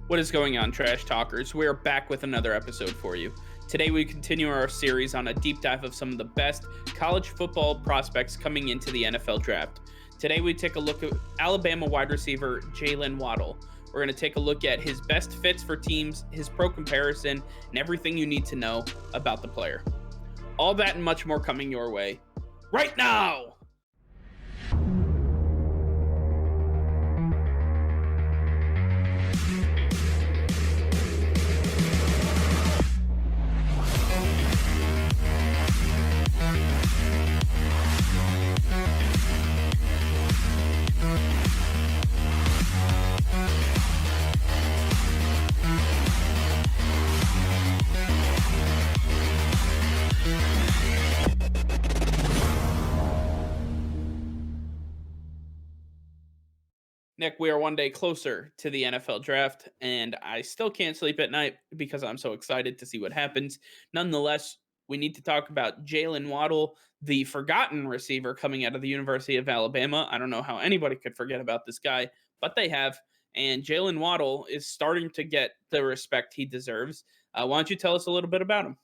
What is going on, Trash Talkers? We're back with another episode for you. Today, we continue our series on a deep dive of some of the best college football prospects coming into the NFL draft. Today, we take a look at Alabama wide receiver Jaylen Waddle. We're going to take a look at his best fits for teams, his pro comparison, and everything you need to know about the player. All that and much more coming your way right now! Nick, we are one day closer to the NFL draft, and I still can't sleep at night because I'm so excited to see what happens. Nonetheless, we need to talk about Jaylen Waddle, the forgotten receiver coming out of the University of Alabama. I don't know how anybody could forget about this guy, but they have. And Jaylen Waddle is starting to get the respect he deserves. Why don't you tell us a little bit about him?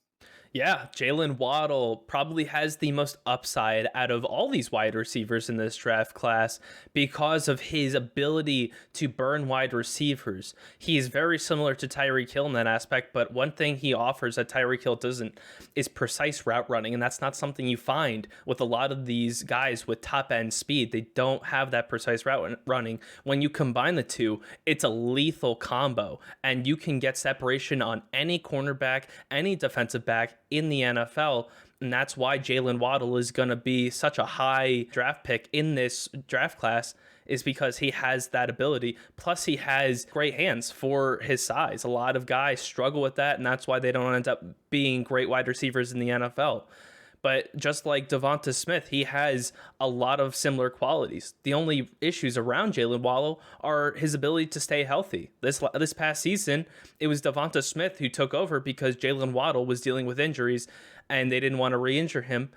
Yeah, Jaylen Waddle probably has the most upside out of all these wide receivers in this draft class because of his ability to burn wide receivers. He's very similar to Tyreek Hill in that aspect, but one thing he offers that Tyreek Hill doesn't is precise route running, and that's not something you find with a lot of these guys with top end speed. They don't have that precise route running. When you combine the two, it's a lethal combo, and you can get separation on any cornerback, any defensive back in the NFL. And that's why Jaylen Waddle is going to be such a high draft pick in this draft class, is because he has that ability. Plus, he has great hands for his size. A lot of guys struggle with that, and that's why they don't end up being great wide receivers in the NFL. But just like Devonta Smith, he has a lot of similar qualities. The only issues around Jaylen Waddle are his ability to stay healthy. This past season, it was Devonta Smith who took over because Jaylen Waddle was dealing with injuries and they didn't want to re-injure him.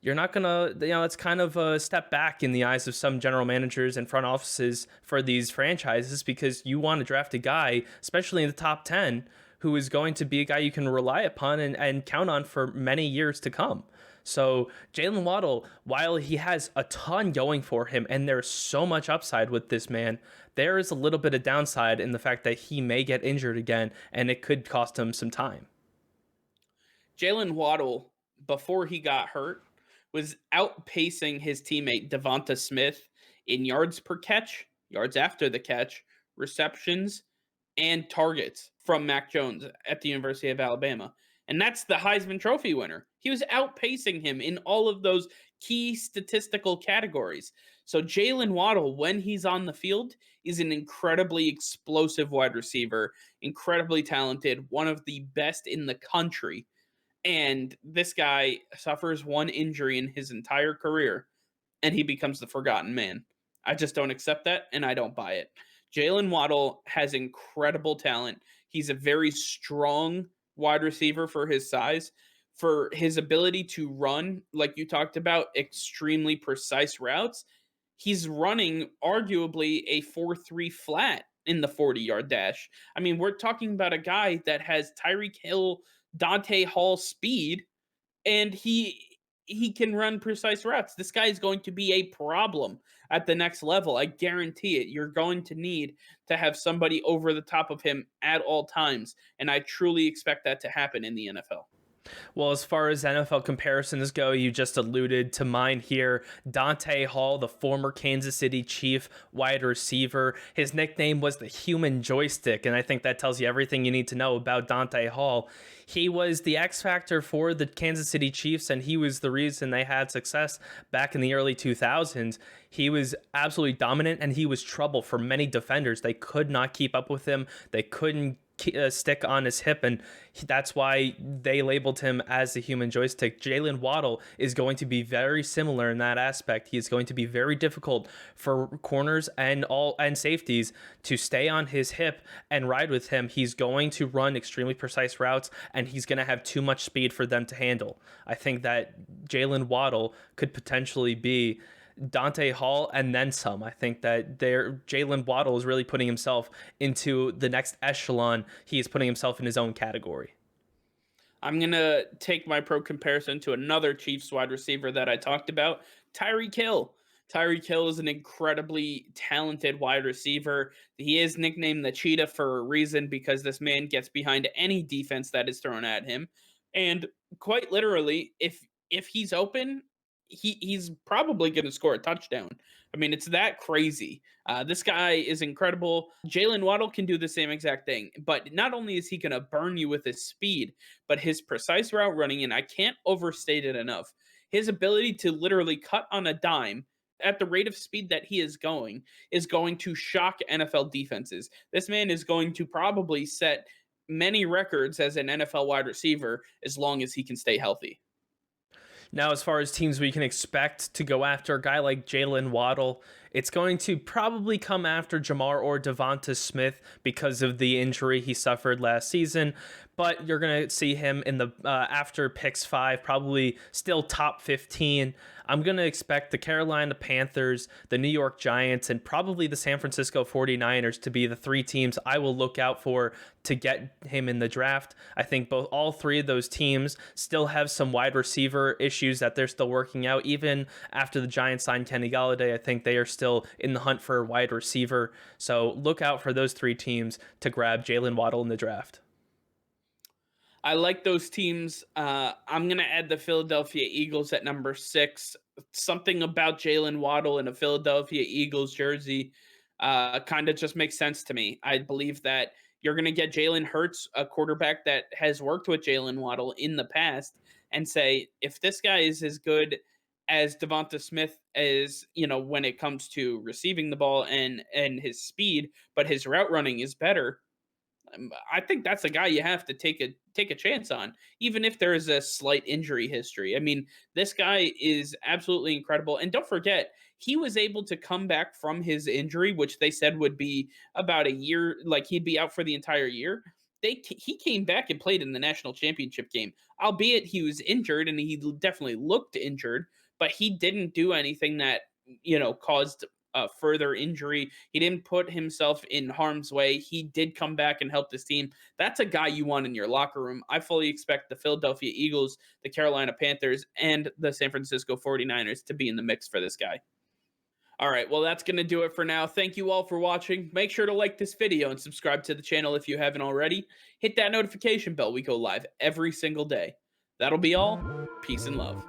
You're not going to, it's kind of a step back in the eyes of some general managers and front offices for these franchises because you want to draft a guy, especially in the top 10, who is going to be a guy you can rely upon and count on for many years to come. So Jaylen Waddle, while he has a ton going for him and there's so much upside with this man, there is a little bit of downside in the fact that he may get injured again and it could cost him some time. Jaylen Waddle, before he got hurt, was outpacing his teammate Devonta Smith in yards per catch, yards after the catch, receptions, and targets from Mac Jones at the University of Alabama. And that's the Heisman Trophy winner. He was outpacing him in all of those key statistical categories. So Jaylen Waddle, when he's on the field, is an incredibly explosive wide receiver, incredibly talented, one of the best in the country. And this guy suffers one injury in his entire career, and he becomes the forgotten man. I just don't accept that, and I don't buy it. Jaylen Waddle has incredible talent. He's a very strong wide receiver for his size, for his ability to run, like you talked about, extremely precise routes. He's running arguably a 4.3 flat in the 40-yard dash. I mean, we're talking about a guy that has Tyreek Hill, Dante Hall speed, and he can run precise routes. This guy is going to be a problem at the next level. I guarantee it. You're going to need to have somebody over the top of him at all times, and I truly expect that to happen in the NFL. Well, as far as NFL comparisons go, you just alluded to mine here. Dante Hall, the former Kansas City Chief wide receiver, his nickname was the human joystick, and I think that tells you everything you need to know about Dante Hall. He was the X factor for the Kansas City Chiefs, and he was the reason they had success back in the early 2000s. He was absolutely dominant, and he was trouble for many defenders. They could not keep up with him. They couldn't stick on his hip, and that's why they labeled him as the human joystick. Jaylen Waddle is going to be very similar in that aspect. He is going to be very difficult for corners and safeties to stay on his hip and ride with him. He's going to run extremely precise routes, and he's going to have too much speed for them to handle. I think that Jaylen Waddle could potentially be Dante Hall and then some. I think that Jalen Waddle is really putting himself into the next echelon. He is putting himself in his own category. I'm going to take my pro comparison to another Chiefs wide receiver that I talked about, Tyreek Hill. Tyreek Hill is an incredibly talented wide receiver. He is nicknamed the Cheetah for a reason because this man gets behind any defense that is thrown at him. And quite literally, if he's open, he's probably going to score a touchdown. I mean, it's that crazy. This guy is incredible. Jalen Waddle can do the same exact thing, but not only is he going to burn you with his speed, but his precise route running, and I can't overstate it enough. His ability to literally cut on a dime at the rate of speed that he is going to shock NFL defenses. This man is going to probably set many records as an NFL wide receiver as long as he can stay healthy. Now, as far as teams we can expect to go after a guy like Jalen Waddle, it's going to probably come after Jamar or Devonta Smith because of the injury he suffered last season. But you're going to see him in the after picks 5, probably still top 15. I'm going to expect the Carolina Panthers, the New York Giants, and probably the San Francisco 49ers to be the 3 teams I will look out for to get him in the draft. I think all 3 of those teams still have some wide receiver issues that they're still working out. Even after the Giants signed Kenny Golladay, I think they are still in the hunt for a wide receiver. So look out for those 3 teams to grab Jalen Waddle in the draft. I like those teams. I'm going to add the Philadelphia Eagles at number 6. Something about Jalen Waddle in a Philadelphia Eagles jersey kind of just makes sense to me. I believe that you're going to get Jalen Hurts, a quarterback that has worked with Jalen Waddle in the past, and say, if this guy is as good as Devonta Smith is, when it comes to receiving the ball and his speed, but his route running is better, I think that's a guy you have to take a chance on, even if there is a slight injury history. I mean, this guy is absolutely incredible, and don't forget, he was able to come back from his injury, which they said would be about a year, like he'd be out for the entire year. He came back and played in the national championship game, albeit he was injured and he definitely looked injured, but he didn't do anything that caused further injury. He didn't put himself in harm's way. He did come back and help this team. That's a guy you want in your locker room. I fully expect the Philadelphia Eagles, the Carolina Panthers, and the San Francisco 49ers to be in the mix for this guy. All right, well, that's going to do it for now. Thank you all for watching. Make sure to like this video and subscribe to the channel if you haven't already. Hit that notification bell. We go live every single day. That'll be all. Peace and love.